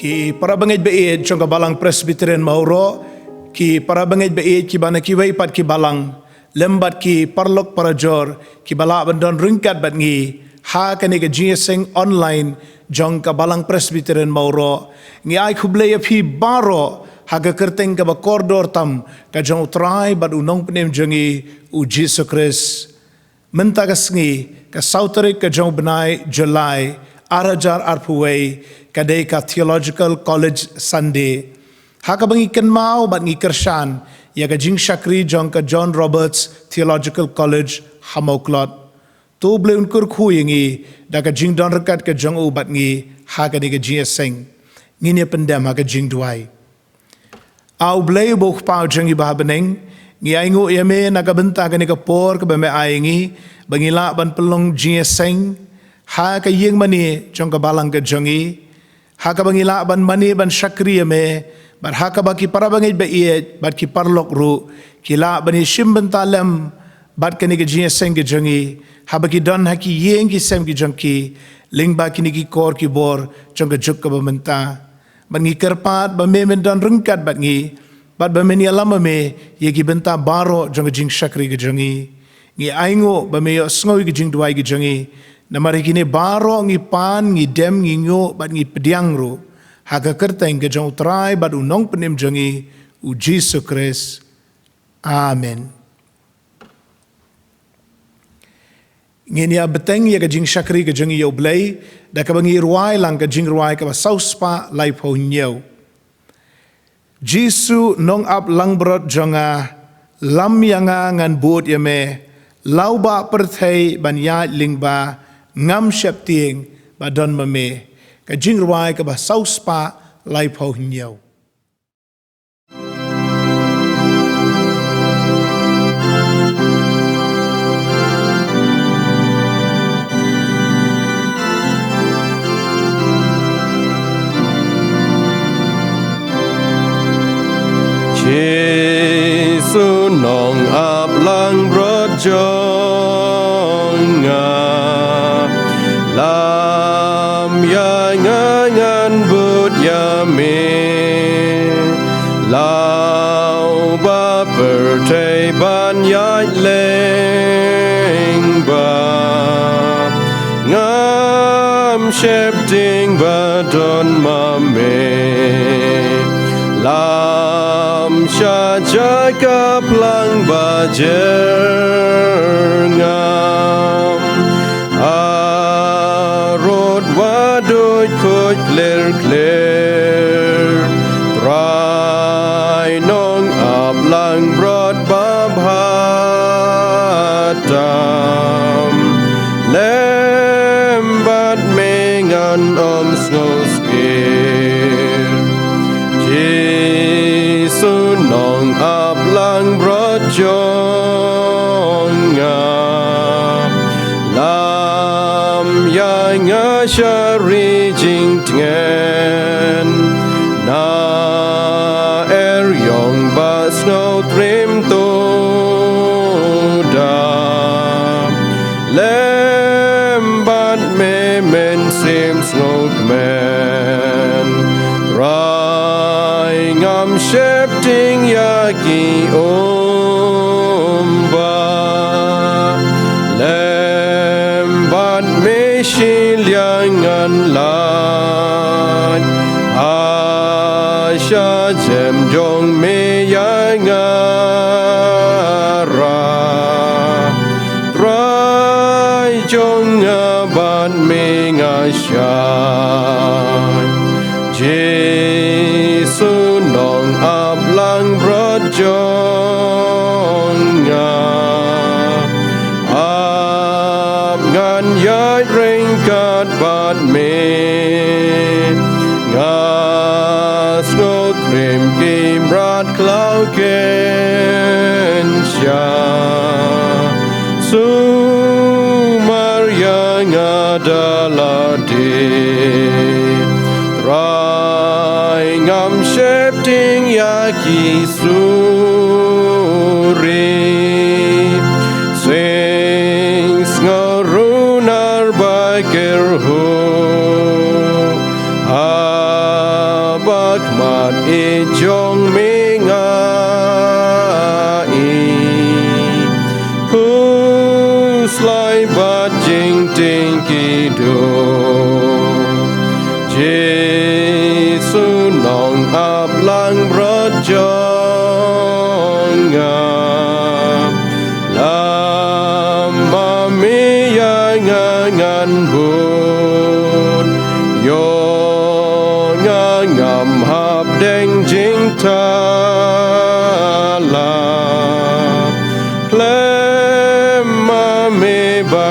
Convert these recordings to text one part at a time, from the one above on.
ki para bangit beid chong kabalang Presbyterian Mauro ki para bangit beid ki bana ki waipat ki balang lembat ki parlok parajor ki bala bandon ringkat bat ngi ha kani ka jieseng online jong kabalang Presbyterian Mauro ngi ai khuble ya phi baro ha ka kerteng ka ba koridor tam ka jong trai bat unong penem jongi u Jesus Christ mentakas ngi ka sautari ka jong benai July arajar arpuway kadai ka Theological College Sunday haka bangi ken mau bat ngi kershan ya ka jing shakri jong ka John Roberts Theological College Hamauklot tu ble unkur khu ngi da ka jing don rekat ka jong u bat ngi haka ni ka jing seng ngi ne pendam haka jing duai au ble bo pau jong i ba beneng ngi aingo yeme na ka benta ka ni ka por ka ba me ai ngi bangi la ban pelong jing seng ha ka yeng mani jong ka balang ka jongi ha ka bangila ban mani ban shakri me bar ha ka baki para bangi be ie bat ki parlok ru kila bani shim ban talam bat ka ni ka jing seng ka jongi ha baki don ha ki yeng ki sem ki jongki ling ba ki ni ki kor ki bor jong ka juk ka ba menta ban ngi kerpat ba me men don rungkat bat ngi bat ba men yalam me ye ki benta baro jong ka jing shakri ka jongi ngi aingo ba me yo sngoy ki jing duai ki jongi na mari kini baro ngi pan ngi dem ngi nyo bat ngi pediang ro haga kerteng ke jong utrai bat unong penim jongi u Jesus Christ. Amen. Ngini abeteng ya ke jing shakri ke jongi yo blai da ka bangi ruai lang ke jing ruai ka ba sauspa lai po nyeu. Jisu nong ap lang brot jonga lam yanga ngan buot yame lau ba perthei ban ya ling ba ngam shep tieng ba don mame ka jing ruai ka ba saus pa lai po nyau Jesu nong ap lang brot jonga lam ya ngan but ya me lau ba pertei ban ya leng ba ngam shep ting ba don ma me lam sha jaga plang ba jer ngam Doi koi clear clear Try nong ap lang brot bab hatam Lembat mengan snow skir Jesu nong ap lang brot jonga Lam ya nga shari jing tingen na yong ba snow trim to da lembat me men sim snow kmen rai ngam shepting yaki omba lembat me Shiliangan lat Asha jem jong me yangara Trai jong abat me ngasyan Jesu nong ablang brot jonga Ngan yai ringkat bat me Ngas no trim kim rat klau ken sya Sumar yang adalah di Trai ngam shepting yaki suri Kerhu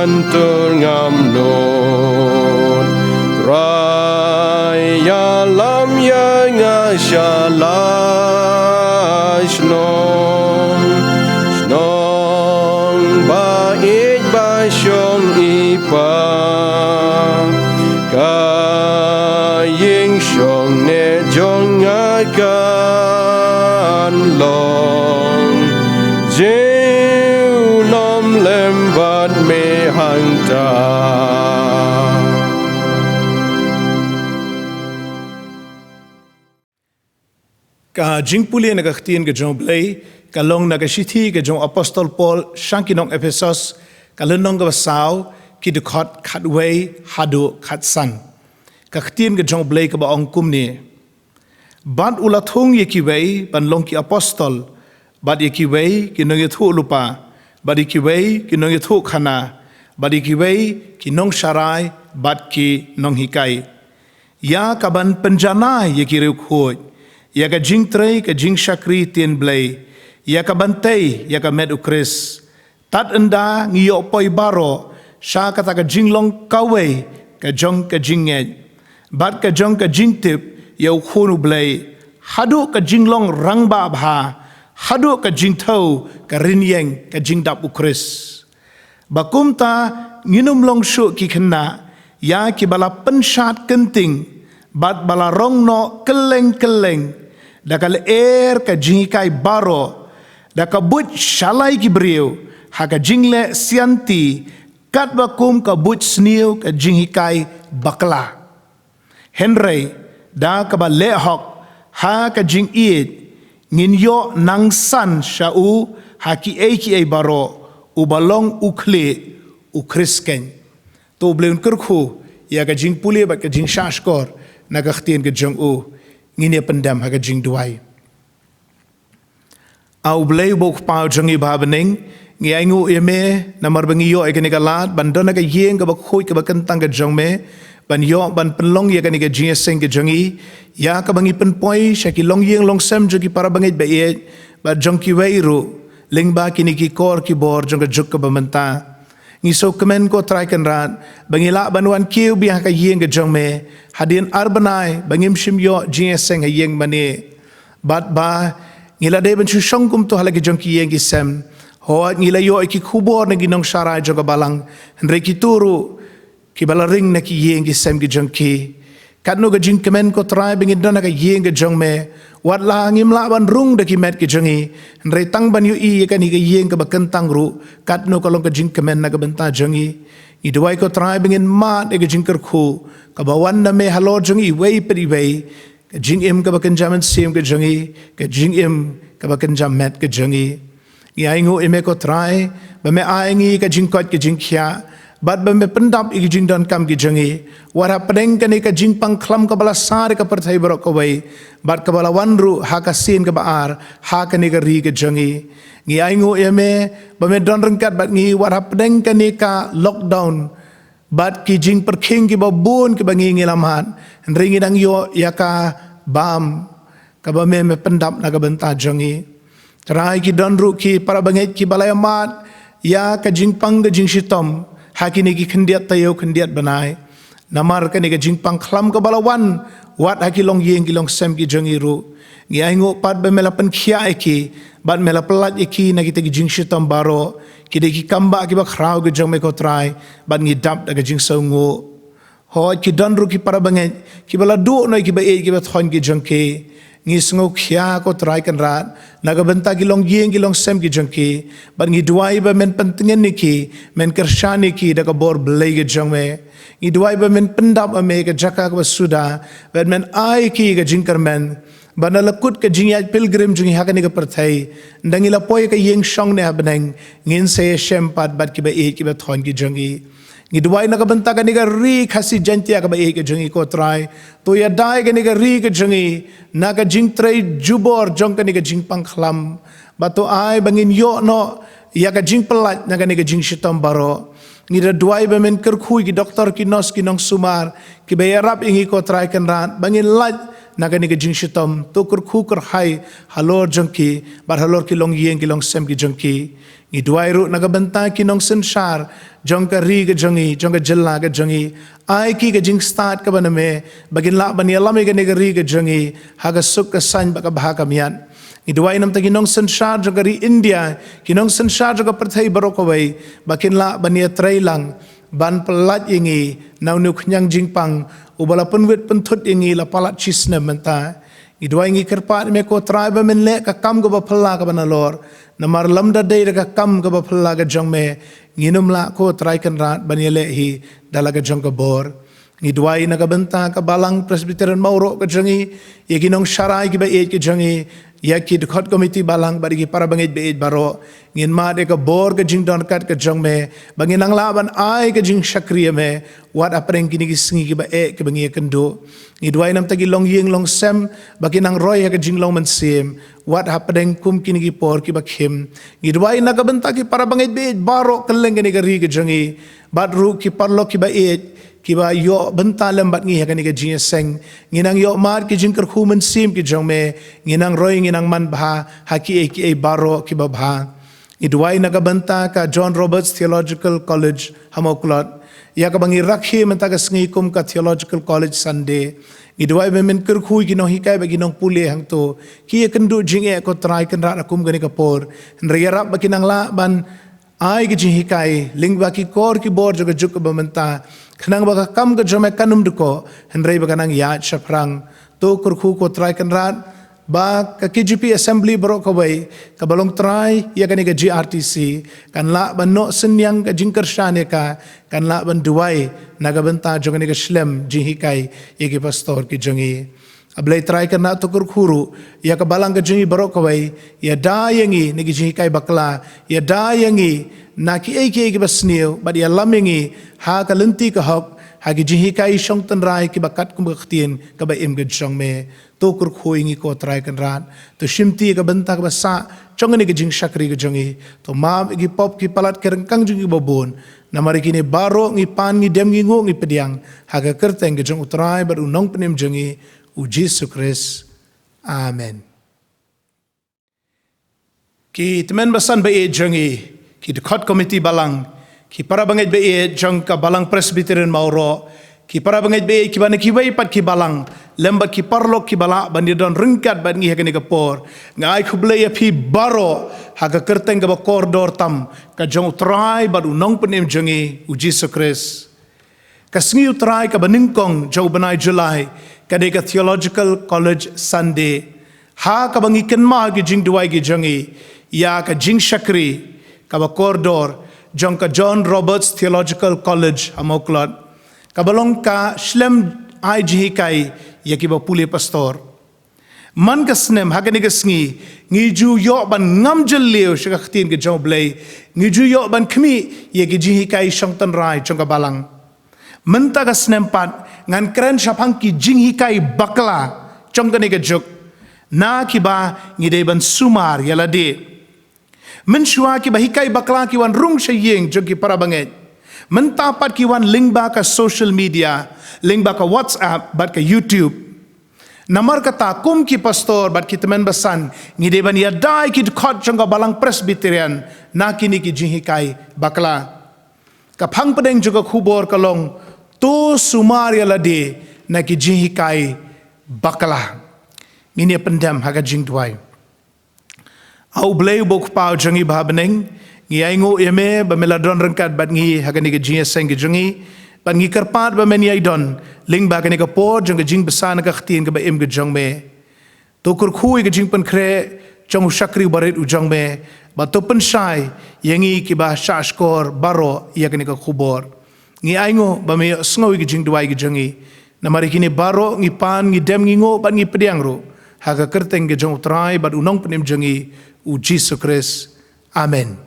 mantul ngam non raya lam ya ngashalai snong ba ik ba shong ipa ka ying shong ne jong kan long jiu nom lem bat me hang ta ka jingpuli na kakhtien ke jong blay ka long na ka shithi ke jong apostol Paul shankinong Ephesus ka lenong ka basaw ki de khat khatway hadu khatsan ka khtien ke jong blay ka ba ongkum ni bad ulathung ye ki wei ban long ki apostol bad ye ki wei ki nong ye thu lupa bad ye ki wei ki nong ye thu khana bad ye ki wei ki nong sharai bad ki nong hikai ya ka ban penjana ye ki reu khoj ya ka jing trei ka jing shakri tien blay ya ka bantay ya ka med ukris tat enda ngiyo poi baro sha kata ka jing long kawe ka jong ka jing ngej bat ka jong ka jing tip ya khunu blay hadu ka jing long rang ba bha hadu ka jing thau ka rin yeng ka jing dap ukris bakum ta nginum long shu ki khna ya ki bala penshat kenting bat bala rong no keleng dakal ka jingikai baro daka but shalai ki brio haka jingle sianti kat bakum ka but sniu ka jingikai bakla henry da ka ba le hok ha ka jing iet ngin yo nang san shau haki ki baro u balong ukle u krisken to bleun kurkhu ya ka jing puli ba ka jing shashkor na ka htien ka jong u ngine pendam ha ka jing duai au blei bok pau jangi babening ngi aingu eme namar bangi yo ekani kalat bandona ka yeng ka ba khoi ka ba kentang ka jong me ban yo ban penlong ya kani ka jing seng ka jangi ya ka bangi pen poi shaki long yeng long sem jogi para bangi ba e ba jong ki weiru ling ba kini ki kor ki bor jong ka juk ka ba menta ngi so kemen ko try kan rat bangi la banwan kiu bi ha ka yeng ka jong me hadin arbanai bangim shim yo jing seng ha yeng mane bat ba ngila de ben shong kum to halagi jong ki yeng ki sem ho ngila yo ki khubor na ginong sharai jong ka balang hre ki turu ki bala ring na ki yeng ki sem ki jong ki katno ga jing kemen ko try bingin dona ka yeng ka jong me wat la ngim la ban rung de ki met ki jongi hre tang ban yu i ka ni ka yeng ka ba kentang ru katno ka long ka jing kemen na ka benta jongi i duai ko try bingin ma de ka jing ker khu ka ba wan na me halo jongi wei pedi wei ka jing im ka ba kan jaman sim ka jongi ka jing im ka ba kan jam met ka jongi i aingu ime ko try ba me aingi ka jing kot ka jing khia bat ba me pendap i jing don kam ki jongi wara pedeng ka ni ka jing pang khlam ka bala sar ka perthai borok ko wei bat ka bala wanru ha ka sin ka ba ar ha ka ni ka ri ka jongi ngi aingu ime ba me don rengkat bat ngi wara pedeng ka ni ka lockdown bat ki jing perking ki ba bun ki ba ngi lamat ringi dang yo ya ka bam ka ba me pendap na ka benta jongi trai ki don ru ki para banget ki balai mat ya ka jing pang ka jing shitom hakini ki khendiat tayo khendiat banai namar ka ni ka jing pang khlam ka balawan wat haki long yeng ki long sem ki jongi ru ngi aingo pat ba mela pen khia eki bat mela pelat eki na kita ki jing shitom baro ki de ki kamba ki ba khrau ki jong me ko try bat ngi dap da ka jing songo ho ki don ru ki para banget ki bala du no ki ba e ki ba thon ki jong ke ngi sngo khia ko try kan rat naga benta ki long yeng ki long sem ki jong ki ban ngi duai ba men pentingen ni ki men kershani ki da ka bor blai ki jong me ngi duai ba men pendap me ka jaka ka suda ben men ai ki ka jingkar men bana lakut ka jingya pilgrim jungi hakani ka perthai ndangi la poi ka yeng shong ne habneng ngin se shempat bat ki ba e ki ba thon ki jongi ngi duai na ka benta ka ni ka ri khasi jantia ka ba e ka jongi ko try to ya dai ka ni ka ri ka jongi na ka jing trai jubor jong ka ni ka jing pang khlam ba to ai bangin yo no ya ka jing pelat na ka ni ka jing shitom baro ngi da duai ba men ker khui ki doktor ki nos ki nong sumar ki ba yarap ingi ko try kan rat bangin laj nagani ka jing shitom tukur khukur hai halor jongki bar halor ki long yeng ki long sem ki jongki ngi duairu nagabanta ki nong sensar jongka ri ga jongi jongka jella ga jongi ai ki ga jing start ka baname bagin la bani alame ga ne ga ri ga jongi haga suk ka san ba ka bha ka mian Iduai nam tagi nong sensar jagari India, kinong sensar jaga perthai barokawai, bakin la bania trailang, ban pelat ingi, nau nuk nyang jingpang, ubala penwit pentut ingi la palat cisna menta. Iduai ingi kerpat me ko tribe men le ka kam go bapala ka banalor, namar lamda day ka kam go bapala ka jong me, nginum la ko try kan rat bania le hi dalaga jong ka bor. Iduai nagabenta ka balang Presbyterian Mauro ka jangi, yakinong syarai ki ba ki jangi, yaki dekat komiti balang bagi para bangit beid baro ngin ma de ka bor ka jing don kat ka jong me bangin ang laban ai ka jing syakriya me wat apreng kini ki singi ki ba ke bangi kendo Iduai nam tagi long yeng long sem bagi nang roy ka jing long mensim wat apreng kum kini ki por ki ba khim Iduai nagabenta ki para bangit beid baro keleng kini ka ri ka jangi badru ki parlo ki ba kiba yo benta lembat ngi hakani ka jing seng nginang yo mar ki jing ker khumen sim ki jong me nginang roy nginang man bha haki e baro ki ba bha Iduai naga benta ka John Roberts Theological College Hamoklot ya ka bangi rakhi menta ka sngi kum ka Theological College Sunday Iduai men ker khui ki no hikai ba ki nong pule hang to ki kendu jing e ko try kan ra kum gani ka por nriyarap ba kinang la ban ai ki jing hikai lingba ki kor ki bor joga juk ba menta Kenang baka kam ke jome kanum duko henrei baka nang yat syafrang to kurku ko try kan rat ba ka KGP assembly bro ko bai ka balong try ya kan ga GRTC kan la ban no senyang ka jingker shane ka kan la ban duai naga benta jongani ga shlem jihikai ye ki pastor ki jongi ablai try kan na to kurkuru ya ka balang ga jingi bro ko bai ya dayangi ni gi jihikai bakla ya dayangi na ki ki basniu bad ya lamingi ha ka lenti ka hok ha gi jihi kai shong tan rai ki bakat kum ktien ka ba im ged shong me to kur khoingi ko trai kan rat to shimti ka banta ka basa chongani gi jing shakri gi jongi to mam gi pop ki palat kereng kang jingi babon na mari kini baro ngi pan ngi dem ngi ngo ngi pediang ha ka kerteng gi jong utrai bar unong penim jongi u Jesus Christ amen ki temen basan ba e jongi ki dekat komiti balang ki para bangit be jang ka balang Presbyterian Mauro ki para bangit be ki bana ki wai pat ki balang lemba ki parlok ki bala bandi don ringkat ban ngi hakani ka por ngai khuble ya phi baro ha ka kerteng ka koridor tam ka jong trai badu nong penim jangi u Jesus Christ ka sngi trai ka baningkong jo banai July ka de ka Theological College Sunday ha ka bangi kenma gi jing duai gi jangi ya ka jing shakri kaba koridor jong ka John Roberts Theological College Hamoklot kabalong ka shlem IGH kai yaki ba pule pastor man ka snem hakani ka sngi ngiju yo ban ngam jelleu shaka khtin ke jong blai ngiju yo ban khmi yaki jihi kai shongtan rai jong ka balang menta ka snem pat ngan kren shapang ki jinghi kai bakla jong ka ni ka juk na ki ba ngidei ban sumar yala de menshua ki bahikai bakla ki wan rung shayeng jog ki para banget mentapat ki wan link ba ka social media link ba ka WhatsApp bat ka YouTube namar kata kum ki pastor bat ki temen basan ngide ban ya dai ki khot jong ka balang Presbyterian na kini ki jihikai bakla ka phang pedeng juga khubor kalong to sumar ya lade na ki jihikai bakla ngini pendam haga jing tuai au blay bok pau jangi babeneng ngi aingo yeme ba meladon rengkat bat ngi hagani ge jing seng ge jangi ban ngi karpat ba men yai don ling ba gani ka por jong ge jing besan ka khtin ge ba em ge jong me to kur khui ge jing pen khre jong shakri baret u jong me ba to pen shai yangi ki ba shashkor baro ya gani ka khubor ngi aingo ba me sngowi ge jing duai ge jangi namari kini baro ngi pan ngi dem ngi ngo ban ngi pediang ro haga kerteng ge jong trai bat unong penim jangi u Jesus Christ. Amen.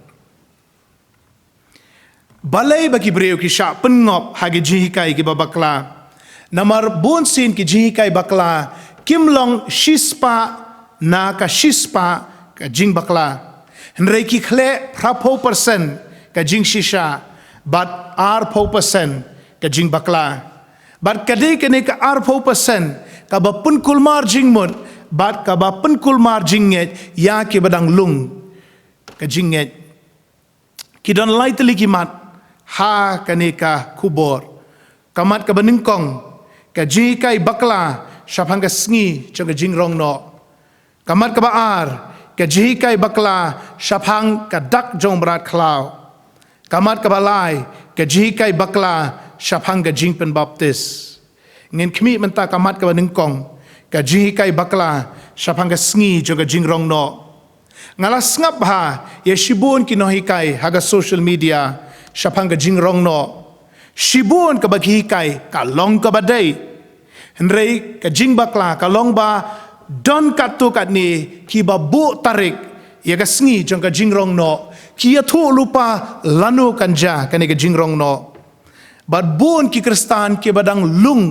Balai bagi breu ki sya pengop hagi jihikai ki babakla. Namar bonsin ki jihikai bakla. Kimlong shispa na ka shispa ka jing bakla. Henrei ki khle prapo persen ka jing shisha. But R po persen ka jing bakla. But kadai kene ka R po persen ka ba pun kul marjing mut bat ka ba pun kul marjing nget ya ki badang lung ka jinget ki don lai teli ki mat ha kaneka kubor kamat ka baningkong ka ji kai bakla shapang ka sngi chong ka jingrong no kamat ka baar ka ji kai bakla shapang ka dak jong brat klau kamat ka balai ka ji kai bakla shapang ka jingpen baptis ngin khmi menta kamat ka baningkong ka ji kai bakla shapang ka sngi chong ka jingrong no ngala ngap ha ye shibun ki no hikai haga social media shapang ka jingrong no shibun ka bagi hikai ka long ka badai henrei ka jing bakla ka long ba don katu kat ni ki ba bu tarik ye ka sngi jong ka jingrong no ki ya thu lupa lanu kanja ka ni ka jingrong no bat bun ki kristan ki badang lung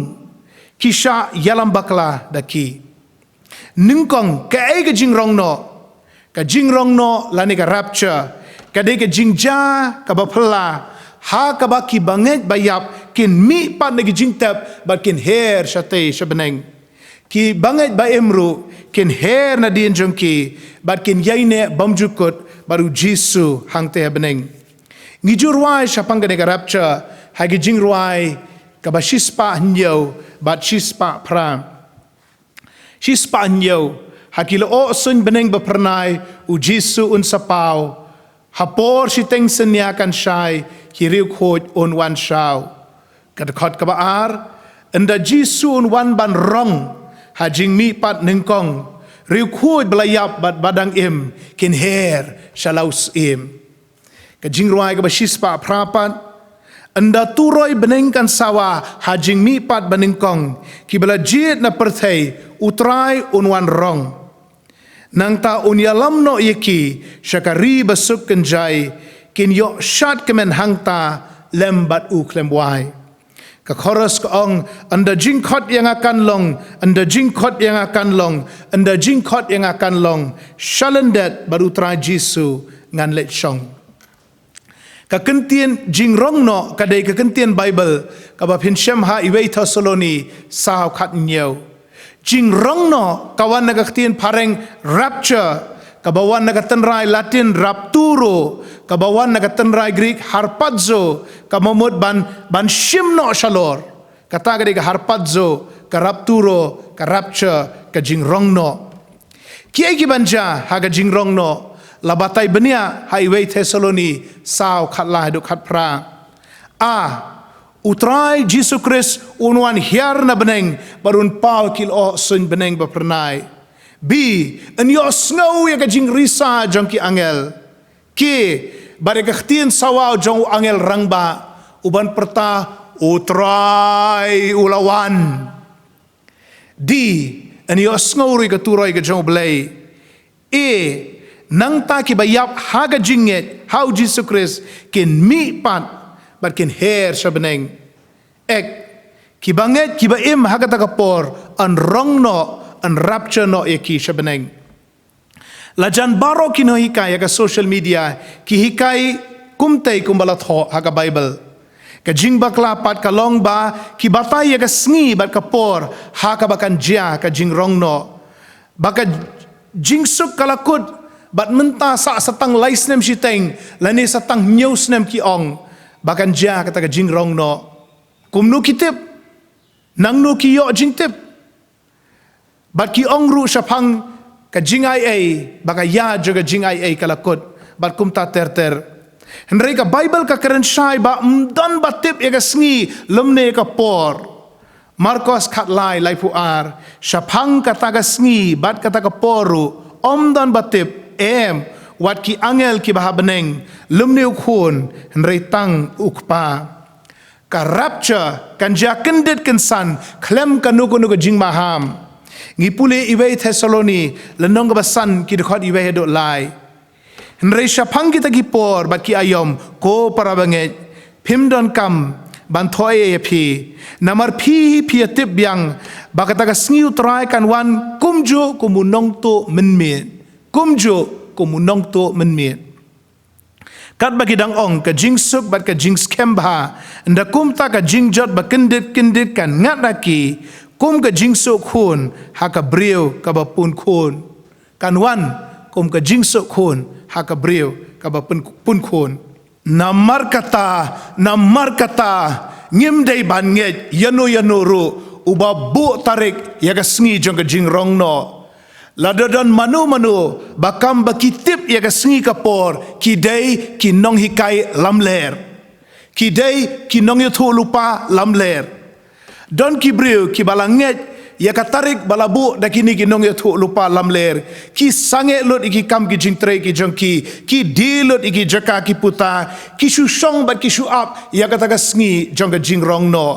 ki sha yalam bakla daki ningkong ka ai ka jingrong no ka jingrong no lani ka rapture ka de ka jingja ka ba phla ha ka ba ki banget bayap kin mi pat nagi jingtap ba kin her shate shabeneng ki banget ba emru kin her na din jongki ba kin yaine bamjukut baru jisu hangte beneng ngijurwai shapang ka de ka rapture ha ki jingruai ka ba shispa nyo ba shispa pram shispa nyo hakilo o sun beneng bapernai u Jisu un sapau hapor si teng senya kan shai kiriu khoj on wan shau kad khot ka baar anda Jisu un wan ban rong ha jing mi pat ningkong riu khoj belayap bat badang im kin her shalaus im ka jing ruai ka bashispa prapat anda turoi beneng kan sawa ha jing mi pat baningkong ki bala jit na perthai utrai un wan rong nang ta unyalam no yeki syakari besuk kenjai kin yo shat kemen hangta lembat u klemwai ka chorus ka ong anda jingkot yang akan long anda jingkot yang akan long anda jingkot yang akan long shalendet baru tra Jisu ngan let shong ka kentien jingrong no kadai ka kentien Bible ka ba phin shem ha iwei Thessaloni sao khat nyeu jing rong no kawan naga ketien pareng rapture kabawan naga tenrai Latin rapturo kabawan naga tenrai Greek harpazo kamamut ban shim no shalor kata gade ka harpazo ka rapturo ka rapture ka jing rong no kiai ki banja ha ka jing rong no labatai benia highway Thessaloni sao khatla du khat pra utrai Jisu Kris unwan hiar na beneng barun pau kil o sun beneng bapernai b en yo snow ya ka jing risa jongki angel k bare ka khtin sawaw jong angel rangba uban perta utrai ulawan d en yo snow ri ka turoi ka jong blai e nang ta ki bayap haga jinget how Jisu Kris kin mi pat bat kin her shabeneng ek kibanget kibaim hagata kapor an rong no an rapture no eki shabeneng lajan baro kino hikai ka social media ki hikai kumtei kumbalat ho haga Bible ka jing bakla pat ka long ba ki batai ka sngi bat kapor ha ka bakan jia ka jing rong no baka jing suk kalakut bat menta sa satang laisnem siteng lani satang newsnem ki ong bakan jia kata ka jing rong no kumnu kitip nang nu ki yo jing tip bat ki ong ru shapang ka jing ai baka ya juga jing ai kalakut bat kum ta ter henry ka Bible ka keren shai ba mdan batip ya ka sngi lemne ka por Marcos khat lai pu ar shapang kata ka sngi bat kata ka poru omdan batip wat ki angel ki baha beneng lumne ukhun henry tang ukpa ka rapture kan ja kendit kensan klem kanuko nuko jing maham ngipule iwei Thessaloni lenong ka basan ki dekhot iwei do lai henry shapang kita ki por bat ki ayom ko para banget pimdon kam ban thoye phi namar phi atip yang bakata ka sngiu try kan wan kumjo kumunong to menmet kumjo kumunong to menmet kat bagi dang ong ka jing suk bat ka jing skem ba nda kum ta ka jing jot ba kendit kan ngat raki kum ka jingso khun haka brio ka ba pun khun kan wan kum ka jingso khun haka brio ka ba pun khun namar kata ngim dei ban nge yano ru uba bu tarik ya ka sngi jong ka jing rong no ladodon manu bakam bakitip ya ka sngi kapor ki dei ki nong hikai lamler ki dei ki nong yuthu lupa lamler don kibriu ki balanget ya katarik balabu dakini ki nong ya thu lupa lamler ki sange lot iki kam ki jingtre ki jongki ki dilot iki jaka ki puta ki shu shong bat ki shu up ya kataka sngi jongka jingrong no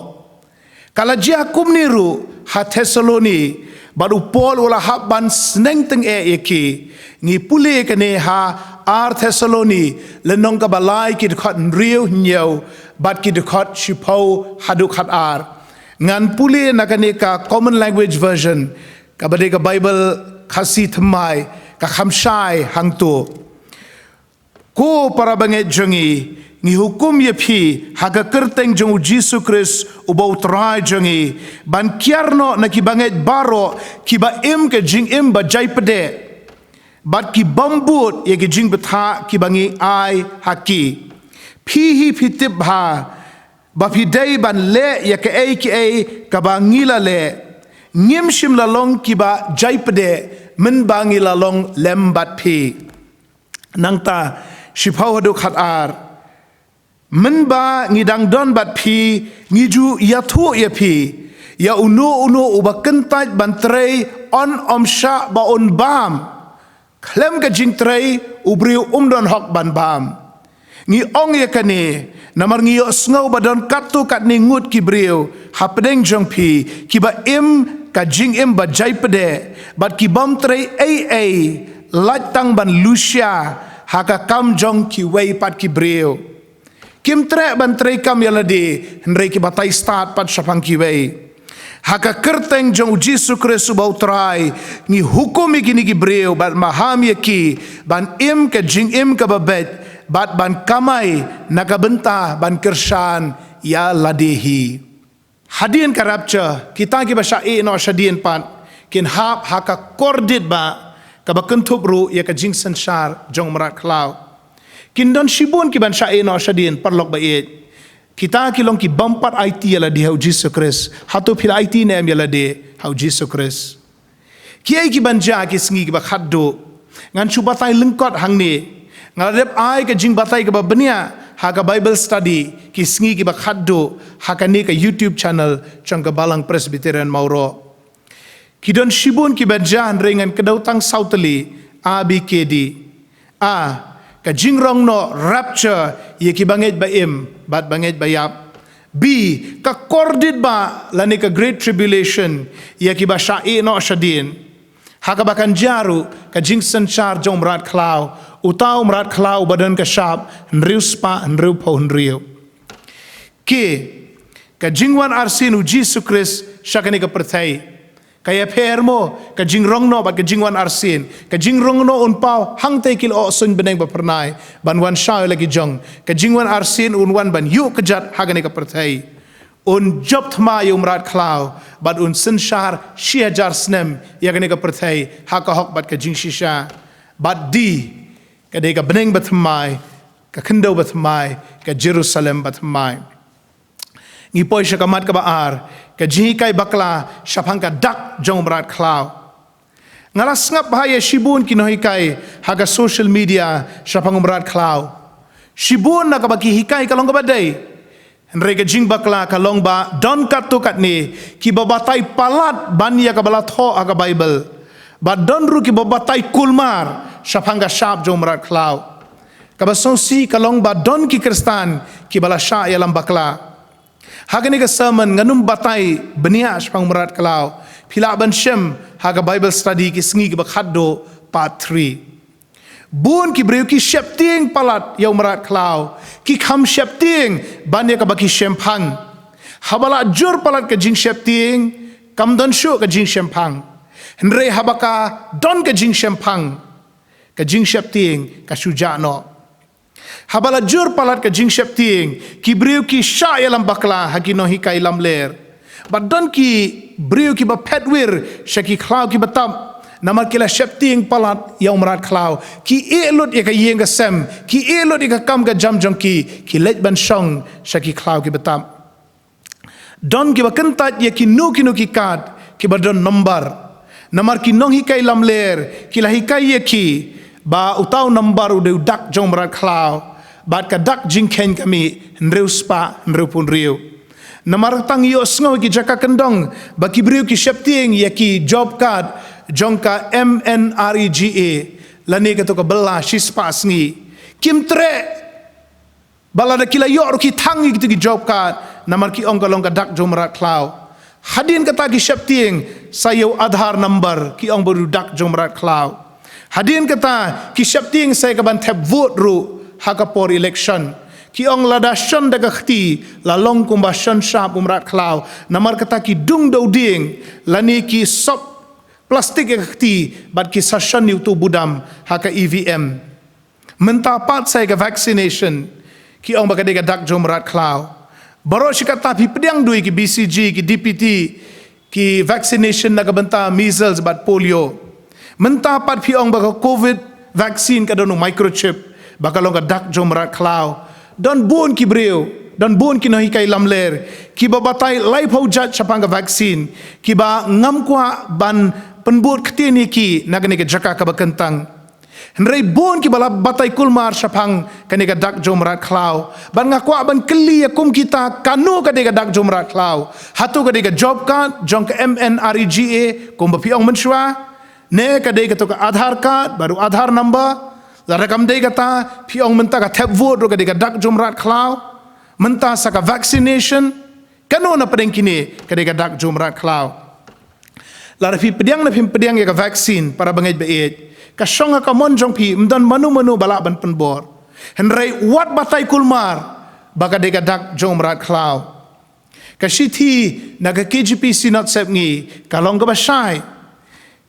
kala jia kum niru ha Thessaloni baru Paul wala habban sneng teng ki ngi pule kane ha ar Thessaloni lenong ka balai ki khot riu nyau bat ki khot shipau haduk hat ar ngan puli nakaneka common language version kabade ka Bible khasi thmai ka khamshai hangtu ko para banget jongi ngi hukum ye phi haga kerteng jong Jesus Christ ubau trai jongi ban kiarno na ki banget baro ki ba im ke jing im ba jai pede bat ki bambut ye ki jing betha ki bangi ai haki phi hi phitip ha bapi day ban le ya ke ka ba ngila le ngim shim la long ki ba jaipde min ba ngila long lem bat phi nangta shipau hadu khat ar min ba ngidang don bat phi ngiju ya thu ya phi ya unu uba kentaj ban trei on omsha ba on bam klem ka jing trei ubriu don hok ban bam ngi ong ye kane namar ngi osngau badon katu kat ningut kibriu hapdeng jongpi kiba im ka jing im ba jaipede bat ki bom trei ai latang ban lucia haka kam jong ki wei pat kibriu kim tre ban trei kam yalade nrei ki batai start pat sapang ki wei haka kerteng jong Jesus Kristus bau trai ngi hukum ikini kibriu bat maham ye ki ban im ka jing im ka babet bat ban kamai nakabenta ban kersan ya ladehi hadin karapcha kita ki basha no shadien pan kin hap haka kordit ba ka bakentup ru ya ka jing sansar jong marat klau kin don shibun ki ban sha no shadien parlok ba e kita ki long ki bampat IT ya la di hau Jesus Christ hatu phil IT nem ya la de hau Jesus Christ ki ai ki ban ja ki sngi ki ba khaddo ngan chubatai lengkot hang ni ngarep ai ka jing batai ka bania ha ka Bible study ki sngi ki ba khaddo ha ka ni ka YouTube channel Changka Balang Presbyterian Mauro ki don shibun ki bajan rengan kedau tang sautali ABKD ka jingrong no rapture ye ki banget ba im bat banget ba yap B ka kordit ba lani ka great tribulation ye ki ba sha no shadin ha ka bakan jaru ka jing sanchar jong rat klau utau merat klau badan ka shap nriu spa nriu po nriu ke ka jingwan arsin u Jesus Christ shakani ka perthai kaya permo ka jingrong no bat ka jingwan arsin ka jingrong no un pau hang te kil o sun beneng ba pernai ban wan sha lagi jong ka jingwan arsin un wan ban yu kejat hagani ka perthai un job thma yu merat klau bat un sinshar shiajar snem yagani ka perthai haka hok bat ka jing shisha bat di kadai ka beneng batmai ka kendo batmai ka Jerusalem batmai ngi poi shakamat ka baar ka jihi kai bakla shapang ka dak jong brat klau ngalas ngap bahaya shibun kinohi kai haga social media shapang brat klau shibun na ka baki hikai kalong ka badai nre ka jing bakla kalong ba don kat tu kat ni ki babatai palat bania ka balat ho aga Bible ba don ru ki babatai kulmar shapanga shap jong marat klau kabasosi kalong ba don ki kristan ki bala sha yalam bakla hagani ka sermon nganum batai benia shapang marat klau phila ban shem haga Bible study ki sngi ki bakhaddo part 3 bun ki breu ki shepting palat yaw marat klau ki kham shepting banya ka baki shempang habala jur palat ka jing shepting kam don shu ka jing shempang nre habaka don ka jing shempang ka jing shepting ka shujano habala jur palat ka jing shepting ki briu ki sha yalam bakla hakino hikai lamler badan ki brio ki ba petwir syaki klau ki batam namar kila syepting palat yang merat klau ki elot ya ka yeng ka sem ki elot ya ka kam ka jam jong ki let ban song syaki klau ki batam don ki ba kentat ya ki nu ki kat ki ba don namar ki nong hikai lam ler ki la hikai ya ki ba utau nambar udah dak jong merat klau bat ka dak jingken kami nreu spa nreu pun riu namar tang yo sngo ki jaka kendong ba ki briu ki shepting ya ki job card jongka MNREGA lani ka to ka bela shi spa sngi kim tre bala da kila yo ki tangi ki job card namar ki ong ka long ka dak jong merat klau hadin kata ki shepting sayo Aadhaar number ki ong baru dak jong merat klau hadin kata ki shepting saya ka ban tap vote ru hakapor election ki ong lada shan daga khti la long kumba shan sharp umrat klau namar kata ki dung do ding lani ki sop plastik ya khti bat ki sashan yu tu budam haka EVM mentapat saya ke vaccination ki ong bakade ga dak jomrat klau baro shikata pi pediang dui ki BCG ki DPT ki vaccination naga benta measles bat polio mentapat pi ong baka COVID vaccine ka donu microchip bakalong ka dak jomrat klau don bun ki breu don bun ki nahi kai lamler ki babatai lai phau jat chapang ka vaccine ki ba ngam kwa ban penbut ktini ki nagane ka jaka ka bakentang henrei bun ki bala batai kulmar chapang kane ka dak jomrat klau ban ngakwa ban kli kum kita kanu ka de ka dak jomrat klau hatu ka de ka job card jong ka MNREGA kum ba piong menshwa ne ka de ka to ka Aadhaar card baru Aadhaar number Larakam day kata piong menta ka tap vote ka deka dak jomrat klau menta saka vaccination kano na pedeng kini ka deka dak jomrat klau larapi pediang na pediang ya ka vaccine para bangaj baet ka shonga ka monjong pi mdan manu balak ban penbor henrai wat batai kulmar baka deka dak jomrat klau ka shiti na ka KGP sinot sepngi ka long ka basai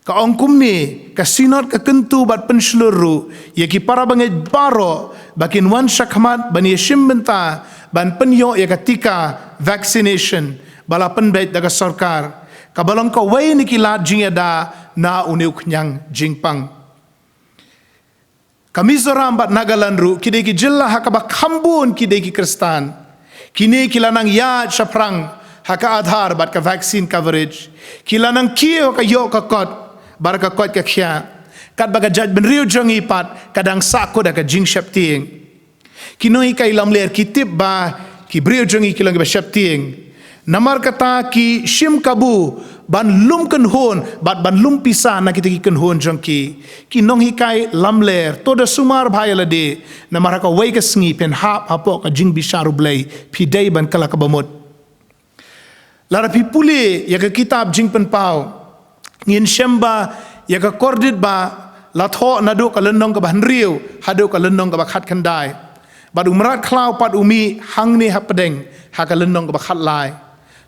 ka ongkum ni ka sinot ka kentu bat penseluru ya ki para bangai baro bakin wan syakmat bani shim benta ban penyo ya ketika vaccination bala penbait daga sarkar ka balong ka wai ni ki la jingeda na uniu knyang jingpang kami zoram bat nagalandru kide ki jilla hakaba khambun kide ki kristan kini kilanang ya chaprang haka Aadhaar bat ka vaccine coverage kilanang kio ka yo ka kot baraka kot ka khia kat baga jaj ben riu jongi pat kadang sakko da ka jing shapting kinoi kai lamler kitip ba ki briu jongi kilang ba shapting namar kata ki shim kabu ban lum kan hon bat ban lum pisa na kita ki kan hon jongki ki nong hikai lamler to da sumar bhai lade namar ka wai ka sngi pen hap hapo ka jing bisharu blai pi dai ban kala ka bamot lara pi puli ya ka kitab jing pen pau ngin shemba ya ka kordit ba latho nadu ka lendong ka ban riu hadu ka lendong ka ba khat khandai ba umrat klau pat umi hang ni hapdeng ha ka lendong ka ba khat lai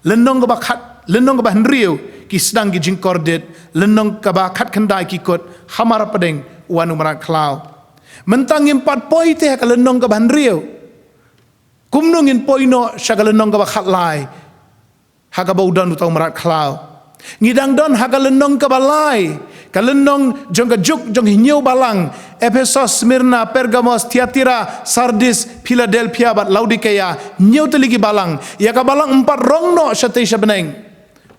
lendong ka ba khat lendong ka ban riu ki sedang ki jing kordit lendong ka ba khat khandai ki kot hamar padeng wan umrat klau mentang impat poi te ka lendong ka ban riu kumnung in poino sha ka lendong ka ba khat lai ha ka ba udan utau umrat klau ngidang don hakalendong kabalai kalendong jong ka juk jong hinyau balang Ephesus Smyrna Pergamos Thyatira Sardis Philadelphia bat Laodicea nyau teligi balang ya ka balang empat rongno syate syabeneng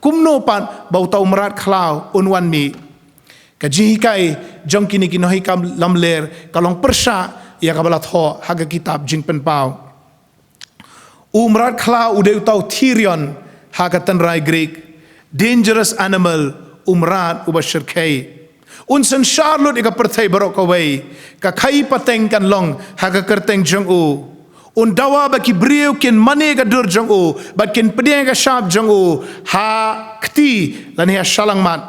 kumno pat bau tau merat klau unwan mi ka jihikai jong kini kinohi kam lamler kalong persya ya ka balat ho haga kitab jing pen pau umrat klau ude utau Tyrion haga tenrai Greek dangerous animal umrat ubashir kai unsan charlotte ika perthai barok away ka khai pateng kan long haga kerteng jong u un dawa ba ki briu kin mane ga dur jong u ba kin pedeng ga sharp jong u ha kti lan ha shalang mat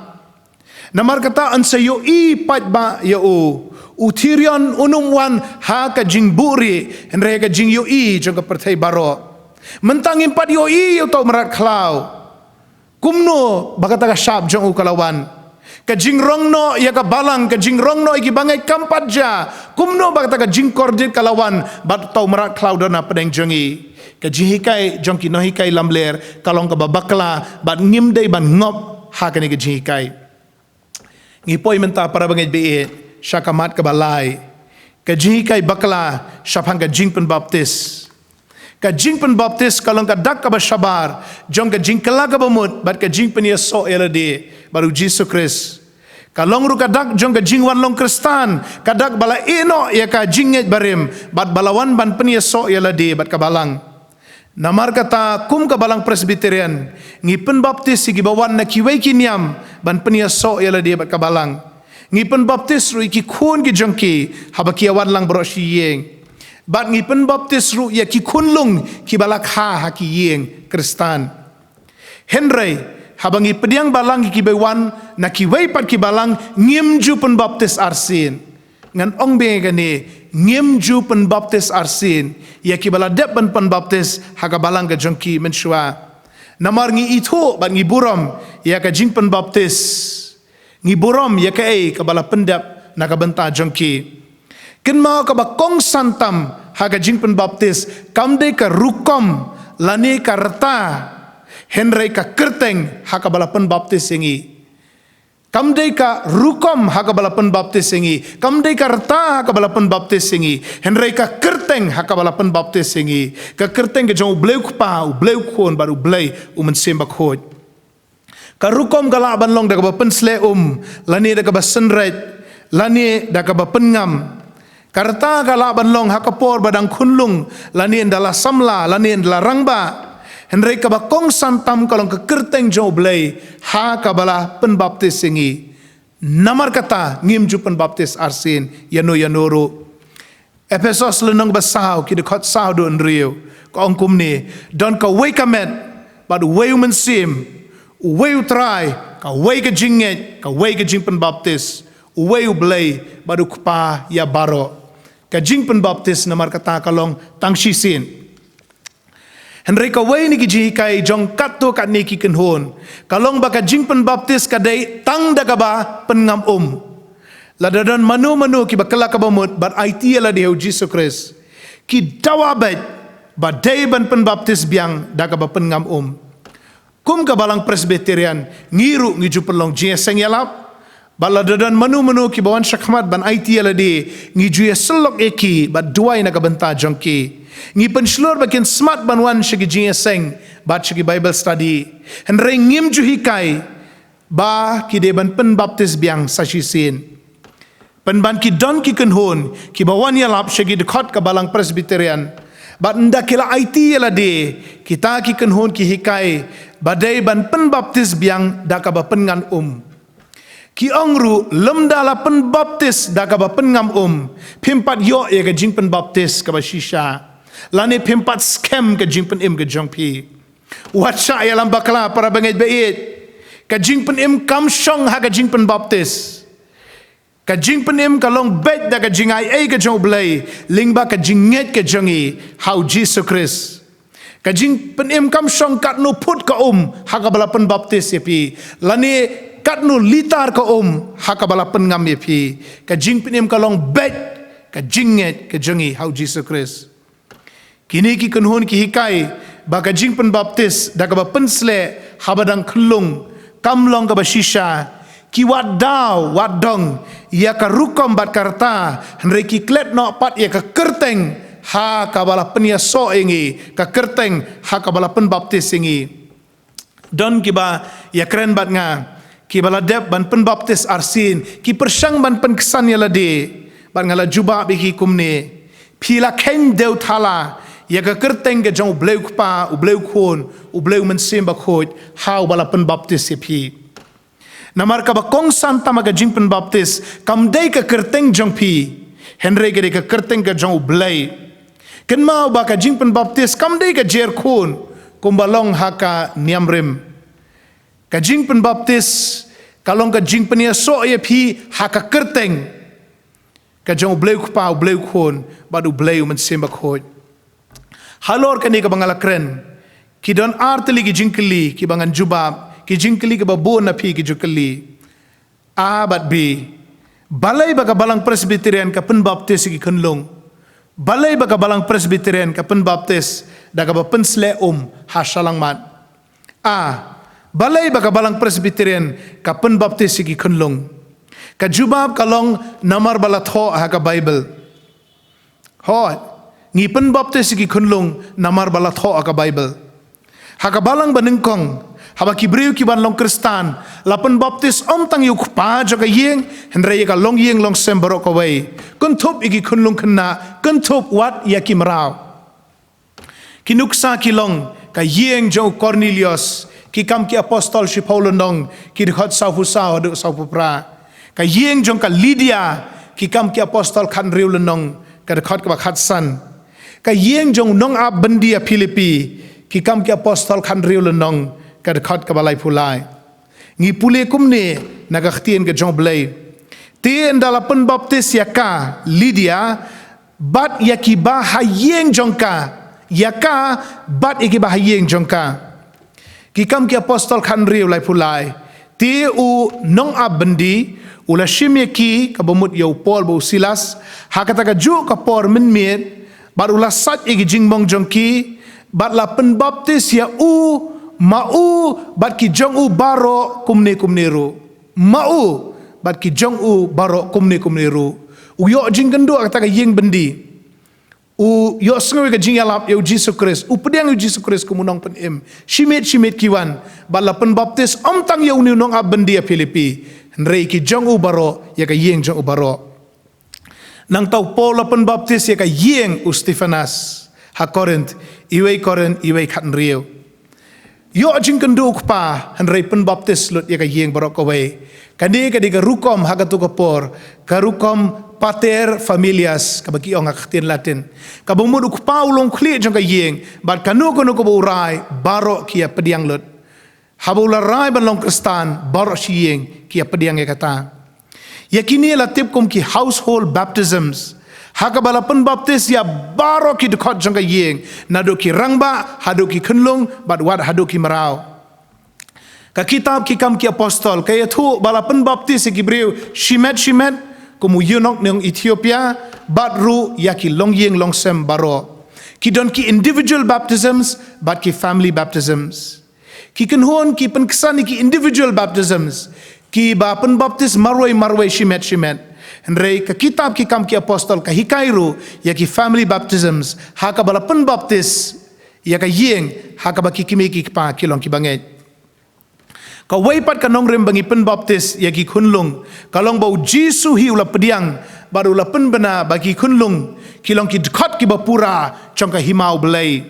namar kata an sayo i pat ba ya u Tyrion unum wan ha ka jing buri en re ka jing yo i jong ka perthai barok mentang impat yo i to merat klau kumno bakata ka sharp jong u kalawan Kajing rongno ia ka balang, kajing rongno iki bangai kampat ja. Kumno bak ta kajing kordit kalawan bat tau merat cloudona pedeng jongi. Kajing hikai jongki no hikai lamler kalong ka babakla bat ngimdei ban ngop ha kani kajing hikai. Ngipoi menta para bangai be syakamat ka balai. Kajing hikai bakla syapang kajing penbaptis. Kajing penbaptis kalong kadak ka basyabar jong kajing kelaga bamut bat kajing penyeso elade baru Jesus Christ. Kalong ru kadak jong kajing wan long Kristan kadak bala eno ya kajing nget barim bat balawan ban penyeso elade bat kabalang. Namar kata kum kabalang Presbyterian ngi penbaptis sigi bawan na kiwei kiniam ban penyeso elade bat kabalang. Ngi penbaptis ru iki kun ki jongki habakiawan lang bro shiyeng. Bat ngi penbaptis ru ya ki kunlung ki balak ha ki yeng Kristan. Henry habangi pediang balang ki bewan na ki weipat ki balang ngimju penbaptis arsin. Ngan ong be gani ngimju penbaptis arsin ya ki baladep penbaptis haga balang ka jongki mensua. Namar ngi itu bat ngi buram ya ka jing penbaptis. Ngi buram ya ka ka bala pendap na ka benta jongki. Ken mau ka bakong santam haga jing penbaptis kamde ka rukom lani ka reta Henry ka kerteng haga bala penbaptis singi kamde ka rukom haga bala penbaptis singi kamde ka reta haga bala penbaptis singi Henry ka kerteng haga bala penbaptis singi ka kerteng ke jong ubleu pa ubleu kon baru ublei sembak hoj ka rukom gala banlong daga ba pensle lani daga ba senret lani daga ba pengam karta kala banlong hakapor badang kunlung lani endala samla lani endala rangba Henry ka bakong santam kalong ke kerteng joblay ha kabala penbaptis singi namar kata ngimju penbaptis arsin yanoro Efesos lenong basaw ki dekot saw do nrio ko ongkum ni don ka way kamet bad way mensim way try ka way ka jinget ka way ka jing penbaptis way blay badu kupa ya baro kajing penbaptis namar kata kalong tangshisin Henry kawai ni kiji kai jong kato kat ni ki kenhon kalong ba kajing penbaptis kadai tang dagaba pengam ladadan manu ki bakala kabamut bat IT ala di Jesus Christ ki dawabat badai ban penbaptis biang dagaba pengam kum ka balang Presbyterian ngiru ngiju pelong jieseng yalap baladadan manu ki bawan syakmat ban IT alade ngiju ya selok eki bat duai na kabenta jongki ngi penslur bakin smart ban wan shigi jieseng bat shigi Bible study henry ngim ju hikai ba ki de ban penbaptis biang sashisin penban ki don ki kenhon ki bawan ya lap shigi dekot ka balang Presbyterian bat ndakila IT alade kita ki kenhon ki hikai badai ban penbaptis biang dakaba pengan ki ongru lemdala penbaptis dakaba pengam pimpat yo ya ke jing penbaptis ka shisha lani pimpat scam ke jing penim ke jongpi wacha ya lambakla para bangai bait ka jing penim kam shong ha ka jing penbaptis ka jing penim kalong bet da ka jing ai ke jong blai lingba ka jinget ke jongi how Jesus Christ ka jing penim kam shong kat no put ka ha ka bala penbaptis yapi lani kat nu litar ka hakabala pengam yepi ka jing penim kalong bet ka jinget ka jongi how Jesus Christ kini ki kenhon ki hikai ba ka jing penbaptis da ka ba pensle habadang klung kamlong ka ba shisha ki wadong ya ka rukom bat karta henry ki klet no pat ya ka kerteng ha ka bala penyaso ingi ka kerteng ha ka bala penbaptis ingi don ki ba ya keren bat nga ki baladep ban penbaptis arsin ki persang ban penkesan yalade ban ngala juba biki kumne pila ken deu thala ya ka kerteng ke jong bleu pa u bleu khon u bleu mensim bakhot how bala penbaptis yepi namar ka bakong santa maga jing penbaptis kam dei ka kerteng jong pi henry ke ka kerteng ke jong blei ken mau ba ka jing penbaptis kam dei ka jer khon kumbalong haka niamrim kajing penbaptis kalong kajing penyeso ye pi haka kerteng kajong bleu pa bleu khon badu bleu mensembak hoj halor kani ka bangala kren ki don arteli ki jingkeli ki bangan jubab ki jingkeli ke babon na pi ki jukeli Bat B. Balai baga balang Presbyterian ka penbaptis ki kenlong. Balai baga balang Presbyterian ka penbaptis daga ba pensle hasalang mat. Balai baga balang Presbyterian ka penbaptis ki kenlong. Ka jubab kalong namar balat ho ha ka Bible. Ho, ngi penbaptis ki kenlong namar balat ho ha ka Bible. Ha ka balang banengkong haba kibriu ki ban long Kristan lapan baptis tang yuk pa jaga yeng hendra ka long yeng long sembaro ka wei kuntup igi kunlung kena kuntup wat ya kimrau kinuksa kilong ka yeng jo Cornelius ki kam ki apostol si Paulundong ki dikhat saufusa adu saufupra ka yeng jong ka Lydia ki kam ki apostol kan riulundong ka dikhat ka khatsan ka yeng jong nong ab bendia Filipi ki kam ki apostol kan riulundong kadakhat kabalai pulai ngi pule kumne nagaktien ke jong blai tien dalapan baptis yaka Lydia bat yakiba hayeng jongka yaka bat ikiba hayeng jongka kikam ki apostol kan riu lai pulai ti u nong abendi ula shimeki kabumut yau Paul bu Silas hakata ka ju ka por minmet bat ula sat igi jingbong jongki bat lapan baptis ya mau bat ki jong baro kumne ru mau bat ki jong baro kumne ru yo jing kendo kata ka yeng bendi yo sengawe ka jing yalap yo Jesus Christ pediang yo Jesus Christ kumunong penem shimit kiwan bat lapan baptis tang yo ni nong abendi Filipi nrei ki jong baro ya ka yeng jong baro nang tau Paul lapan baptis ya ka yeng Stefanas ha Korint iwe kan rio yo jing kendo pa hendrai penbaptis lut ya ka yeng barok kowe kani ka diga rukom hagatu kapor ka rukom pater familias ka bagi ong aktin latin ka bumud pa ulong kli jong ka yeng bat kanu ko urai barok kia pediang lut habula rai ban long Kristan barok si yeng kia pediang ya kata yakini la tip kum ki household baptisms hakabala penbaptis ya baro ki dekat jangka yeng nado ki rangba hado ki kenlung bat wat hado ki marau ka kitab ki kam ki apostol kaya tu bala penbaptis ki breu shimet kumu yunok nang Ethiopia bat ru ya ki long yeng long sem baro ki don ki individual baptisms bat ki family baptisms ki kenhon ki penkesani ki individual baptisms ki ba penbaptis marwai shimet Hendrai ka kitab ki kam ki apostol ka hikairu ya ki family baptisms haka bala penbaptis ya ka yeng haka ba ki kimi ki pa kilong ki banget ka waipat ka nong rembangi penbaptis ya ki kunlung kalong bau Jisu hi ula pediang baru ula penbena bagi kunlung kilong ki dekat ki bapura chong ka himau belai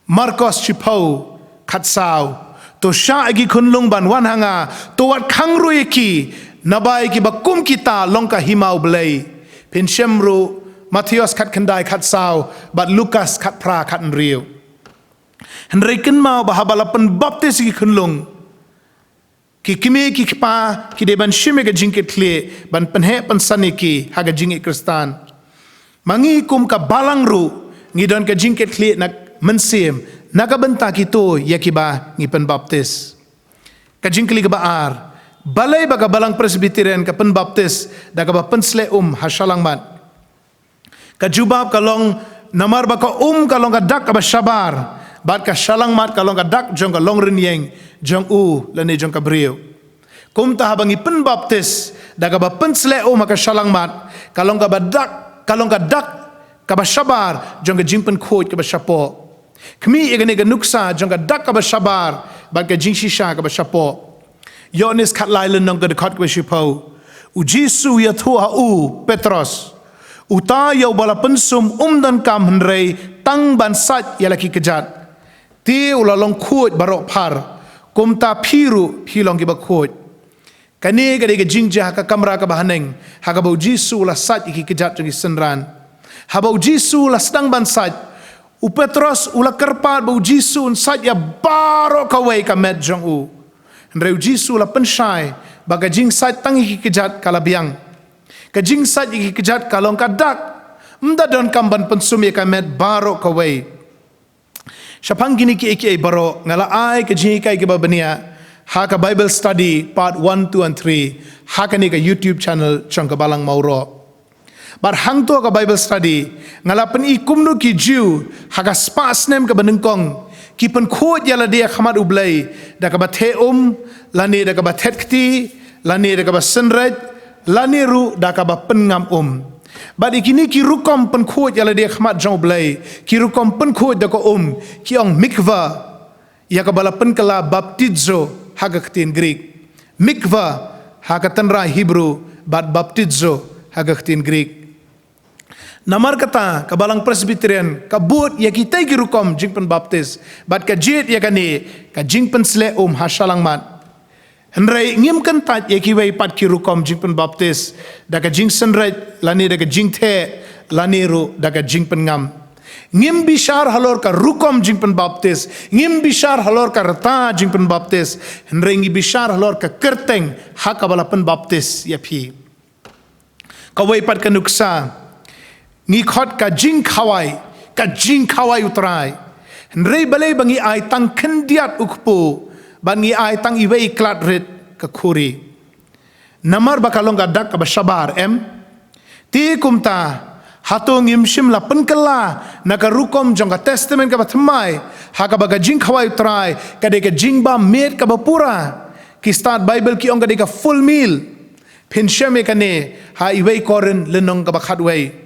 Marcos chipau katsau to sha agi kunlung ban wan hanga to wat khangru ki nabai ki bakum kita longka himau belai penshemru Matius kat kendai kat sau bat Lukas kat pra kat nriu hendrai ken mau bahabala penbaptis ki kunlung ki kimi ki pa ki deban shime ga jingke kle ban penhe pensani ki haga jingi Kristan mangi kum ka balang ru ngidon ka jingke kle nak mensim naga benta kito yakiba ngi penbaptis ka jingkli ga baar balai baga balang Presbyterian ka penbaptis daga ba pensle hasalang mat ka jubab kalong namar ba ka kalong ka dak ba syabar bat ka salang mat kalong ka dak jong ka long renyeng jong lane jong ka brio kum ta habangi penbaptis daga ba pensle ka salang mat kalong ka dak ka ba syabar jong ka jimpen khot ka ba syapo kemi igane ga nuksa jong ka dak ka ba syabar bat ka jing shisha ka ba syapo Yohanes kat lailen nang dekat ke sipau. Jisu ya tua Petros. Uta ya bala pensum dan kam hendrai tang bansat ya laki kejat. Ti ulalong kuat barok par. Kumta piru hilong ki bakut. Kani gade ke jingja ka kamera ka bahaneng. Haka bau Jisu la sat iki kejat jangi senran. Habau Jisu la sedang bansat. Petros ula kerpat bau Jisu sat ya barok kawai ka met jong Hendrai Jisu la pensyai baga jing sat tangi ki kejat kalabiang. Ka jing sat ki kejat kalong kadak. Mda don kamban pensum ya kamet barok kawai. Syapang gini ki baro ngala ai ke jing kai ke babania haka Bible study part 1, 2 and 3 haka ni ka YouTube channel chong ka balang mauro bar hang to ka Bible study ngalapan I kumnu ki Jew haka spas nem ka benengkong ki pen khot yala dia khamat ublai da ka bathe lani da ka bathet kti lani da ka basenraj lani ru da ka ba pengam badi kini ki rukom pen khot yala dia khamat jong ublai ki rukom pen khot da ka ki ong mikva ya ka bala pen kala baptizo haga ktin Greek mikva haga tanra Hebrew bat baptizo haga ktin Greek namar kata kabalang Presbyterian kabut ya kita girukom jingpen baptis bat ka jit ya kani ka jingpen sle hasalang mat henrai ngim kan tat ya kiwai pat kirukom jingpen baptis da ka jing senraj lani da ka jing the lani ru da ka jingpen ngam ngim bishar halor ka rukom jingpen baptis ngim bishar halor ka rata jingpen baptis henrai ngi bishar halor ka kerteng hakabala pen baptis ya phi kawai pat ka nuksa ngi khot ka jing khawai utrai rei balai bangi ai tang khendiat ukpu bangi ai tang iwei klat ret ka khuri namar bakalong ka dak ka shabar ti kumta hatong imshim la penkala na ka rukom jong ka testament ka bathmai ha ka baga jing khawai utrai ka de ka jing ba met ka bapura ki start Bible ki ong ka de ka full meal penshame ka ne ha iwei koren lenong ka bakhatwei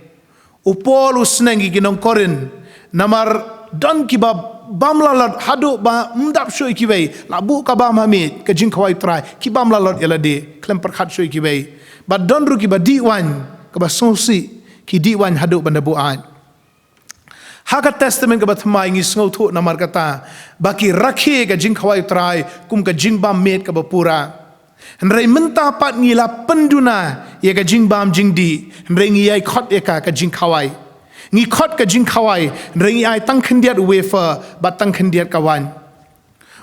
upol usnengi ginong korin namar don kibab bam lalot hadu ba mdap shoy kiwei labu ka bam hamit ka jing khawai trai ki bam lalot yalade klem perkhat shoy kiwei ba don ru ki ba diwan ka ba sosi ki diwan hadu banda buan haka testament ka ba thmai ngi sngo thu namar kata baki rakhe ka jing khawai trai kum ka jing bam met ka ba pura Henry mentah pat ngila penduna ya ka jing bam jing di Henry ngi ai khot ya ka jing khawai ngi khot ka jing khawai Henry ngi ai tang khendiat wafer bat tang khendiat kawan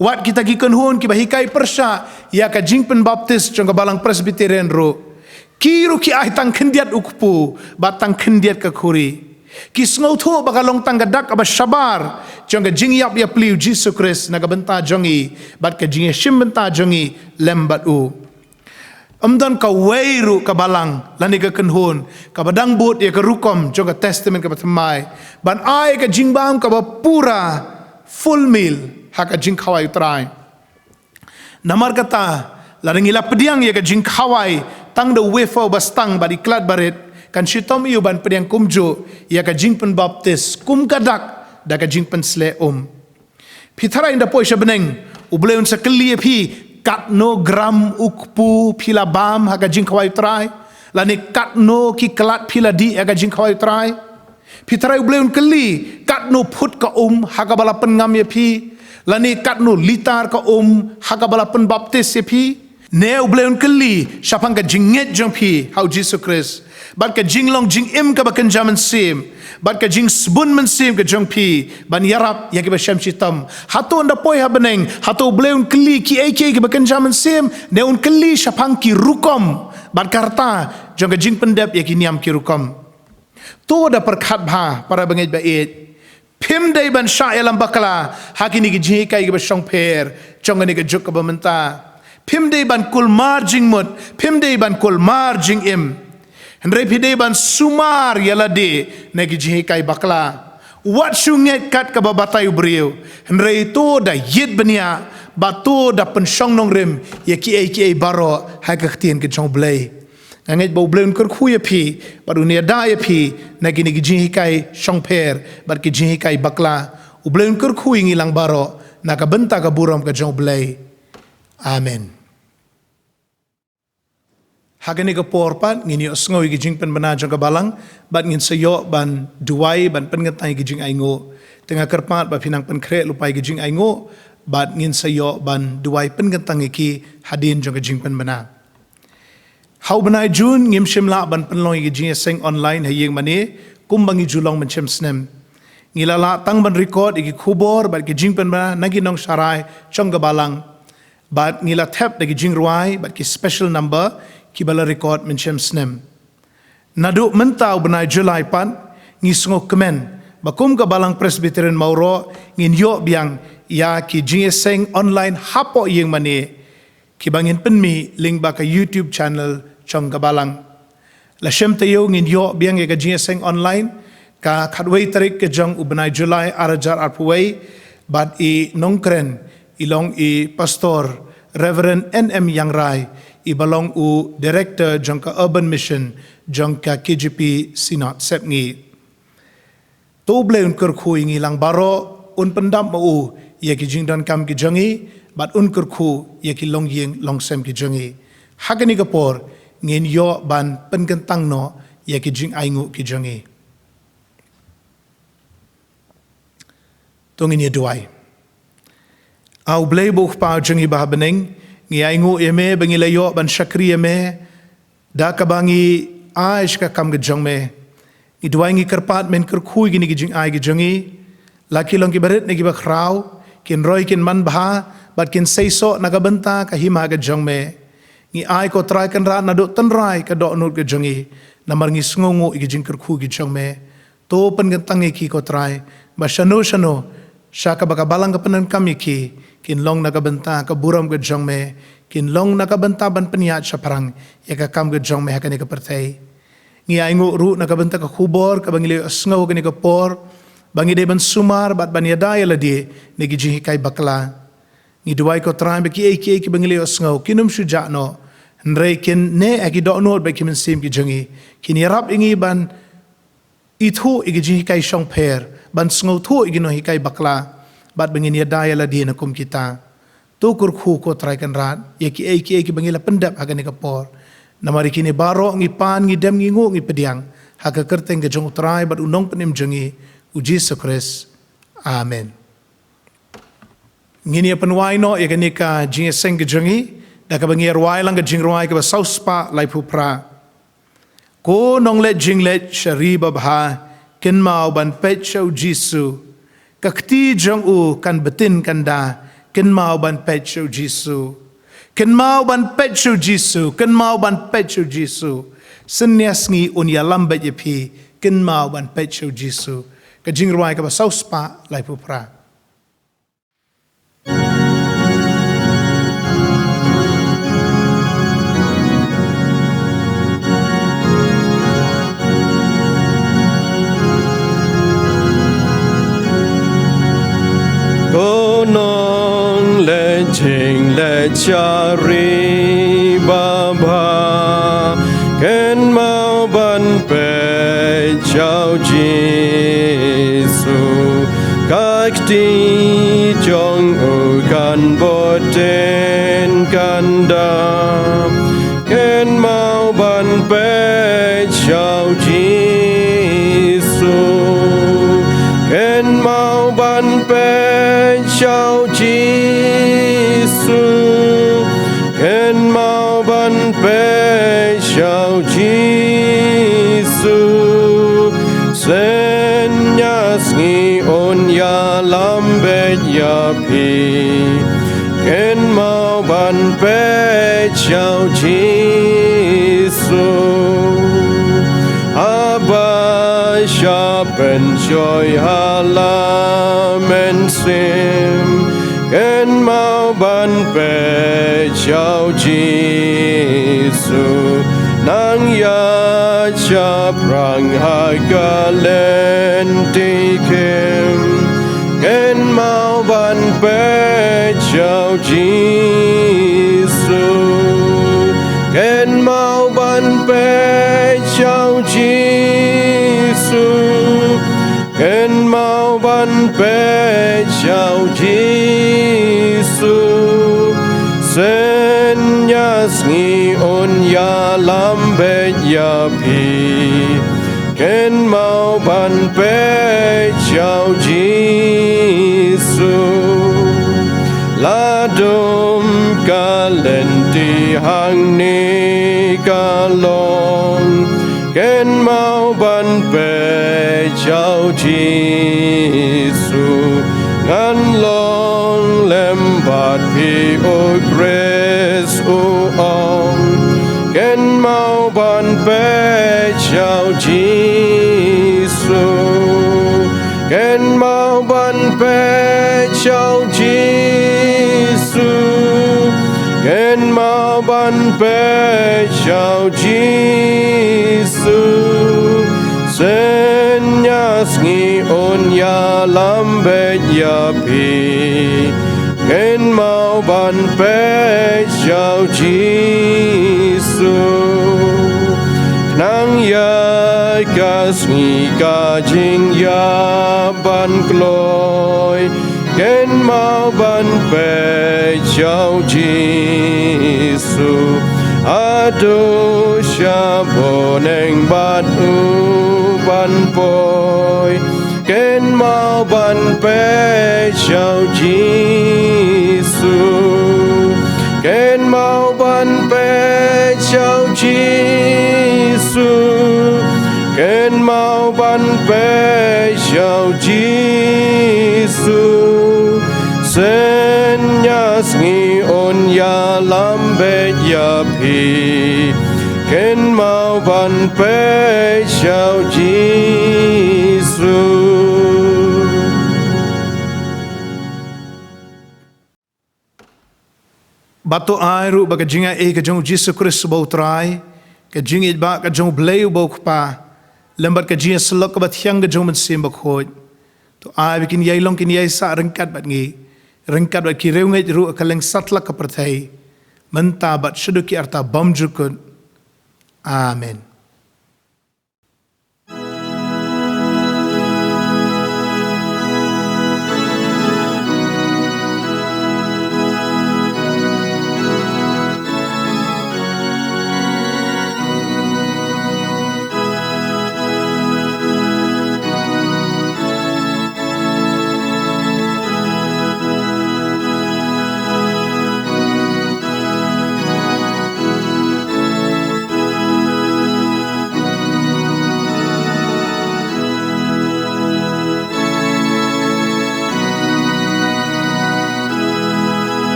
wat kita gi kenhun ki bahikai persha ya ka jing pen baptis jong ka balang Presbyterian ro kiru ki ai tang khendiat ukpu bat tang khendiat ka khuri ki sngo tho bakalong tang gadak aba shabar jong ka jing yap ya pliu Jesus Christ na ka benta jongi bat ka jing shim benta jongi lembat u amdan ka weiru ka balang lani ka kenhun ka badang but ya ka rukom jong ka testament ka batmai ban ai ka jing bam ka ba pura full meal ha ka jing khawai trai namar kata laringi la pediang ya ka jing khawai tang de wafer bastang badi klat baret kan shitom iu ban pediang kumjo ya ka jing pen baptis kum kadak da ka jing pen sle pithara inda poisha beneng ubleun sakli phi kat no gram ukpu phila bam ha ka jing khawai trai lani kat no ki klat phila di ya ka jing khawai trai pithara ubleun kli kat no phut ka ha ka bala pen ngam ya phi lani kat no litar ka ha ka bala pen baptis ya phi ne ubleun kli shapang ka jinget jong phi how Jesus Christ bat ka jinglong jing im ka bakan jaman sim bat ka jing sbun men sim ka jong pi ban yarap ya ki ba sham chitam hato nda poi ha beneng hato bleun kli ki ak ki bakan jaman sim ne un kli shapang ki rukom bat karta jong ka jing pendep ya ki niam ki rukom to da perkhat bha para bangej ba et phim dei ban sha elam bakala hakini ki jing kai ki ba shong per jong ni ka juk ka ba menta phim dei ban kul marjing mut phim dei ban kul marjing im Henry pide ban sumar yala de negi jihi kai bakla wat sunget kat ka babatai brio Henry to da yit benia bato da penshong nong rem ya ki baro ha ka ktien ke chong blai ngai bo blai kur khu ya phi baru ne da ya phi negi jihi kai shong per bar ki jihi kai bakla u blai kur khu ngi lang baro na ka benta ka buram ka chong blai amen hagani ka porpat ngini osngo gi jingpen bana jong ka balang bat ngin sayo ban duai ban pengatai gi jing aingo tengah kerpat ba pinang pen kre lupai gi jing aingo bat ngin sayo ban duai pengatang ki hadin jong ka jingpen bana hau banai jun ngim shimla ban penlong gi jing seng online hayeng mane kumbangi julong men chem snem ngilala tang ban record gi khubor bat gi jingpen bana nagi nong sarai jong ka balang bat ngila tap gi jing ruai bat ki special number kibala record menchem snem nadu mentau benai Julai pan ngisngo kemen bakum ka balang Presbyterian Mauro ngin yo biang ya ki jingseng online hapo yeng mane ki bangin penmi link ba ka YouTube channel chong ka balang la shem te yo ngin yo biang e ka ginseng online ka khatwei tarik ke jong ubnai July arajar arpuwei bat i nongkren ilong i pastor Reverend NM Yang Rai i balong u director jong ka urban mission jong ka KGP Sinat sepngi to ble un kur khu ngi lang baro un pendam u ye ki jingdan kam ki jangi bat un kur khu ye ki long yeng long sem ki jangi hakani ka por ngin yo ban pen kentang no ye ki jing aingu ki jangi tongin ye duai au ble bu pa jangi ba beneng ngi aingu eme bengi layo ban shakri eme da ka bangi aish ka kam ge jang me i duai ngi kerpat men ker khui gi ni gi jing ai gi jangi laki long ki baret ne gi ba khrau kin roi kin man bha bat kin seiso naga benta ka hima ge jang me ngi ai ko trai kan ra na do tan rai ka do nut ge jangi namar ngi sngongo gi jing ker khu gi jang me to pen gen tangi ki ko trai ba shano shaka baka balang ka penan kami ki kin long naga benta ka buram ge jang me kin long naga benta ban peniat saparang ya ka kam ge jang me hakani ka pertai ngi ai ngu ru naga benta ka khubor ka bangile sngo ge ni ka por bangi de ban sumar bat ban yada ya ladi ne gi ji kai bakla ngi duai ko trai be ki bangile sngo kinum shuja no nrei kin ne agi do no be kim sim gi jangi kin yarap ingi ban ithu igi ji kai shong pher ban sngo thu igi no hi kai bakla bat bangin yada ya ladi na kum kita tu kur khu ko trai kan rat ye ki bangila pendap agani ka por namari kini baro ngi pan ngi dem ngi ngu ngi pediang haka kerteng ge jong trai bat unong penim jangi uji sukres amen ngini penwai no ye gani ka jing seng ge jangi da ka bangi rwai lang ge jing rwai ka saus pa lai phu pra ko nong le jing le shari ba bha ken mau ban pet show jisu kakti jong u kan betin kan da ken mau ban pet show jisu ken mau ban pet show jisu ken mau ban pet show jisu senyas ngi un ya lambe ye phi ken mau ban pet show jisu ka jing rwai ka saus pa lai phu pra Go nong le ching le chari ba ba ken mau ban pe chao Giêsu các ti jong u kan bo ten kan da ken mau ban pe chao Giêsu ken mau ban pe chao Giêsu ken mau ban pe chao Giêsu senyas ngi on ya lambe ya pi ken mau ban pe chao Giêsu Abba shapen joy halamen sim ken mau ban pe chao Giêsu nang ya chap rang hagalen dikem ken mau ban pe chao Giêsu ken mau ban pe chao Giêsu ken mau ban pe chao Giêsu senyas ngi on ya lambe ya pi ken mau ban pe chao Giêsu ladum kalenti hang ni kalong ken mau ban pe chao Giêsu ngan long lem bat pi o grace o ong ken mau ban pe chao Giêsu ken mau ban pe chao Giêsu ken bê chào Giêsu sen nhas nghi ôn ya lam bê ya pi ken mau ban bê chào Giêsu nang ya kas nghi ka jing ya ban gloi ken mau ban bê chào Giêsu ado sha boneng bat u ban boy ken mau ban bê chào Giêsu ken mau ban bê chào Giêsu ken mau ban bê chào Giêsu sen nhas nghi ôn ya lam bê ya pi ken mau ban bê chào Giêsu Bato ai ru ba ka jinga e ka jong Jesus Christ bo trai ka jinga ba ka jong bleu bo pa lembat ka jinga slok ka bat hyang ka jong man sim ba khoj to ai bikin yai long kin yai sa rengkat bat ngi rengkat bat ki reu ngai ru ka leng satla ka prathai menta bat shudu ki arta bam jukun amen.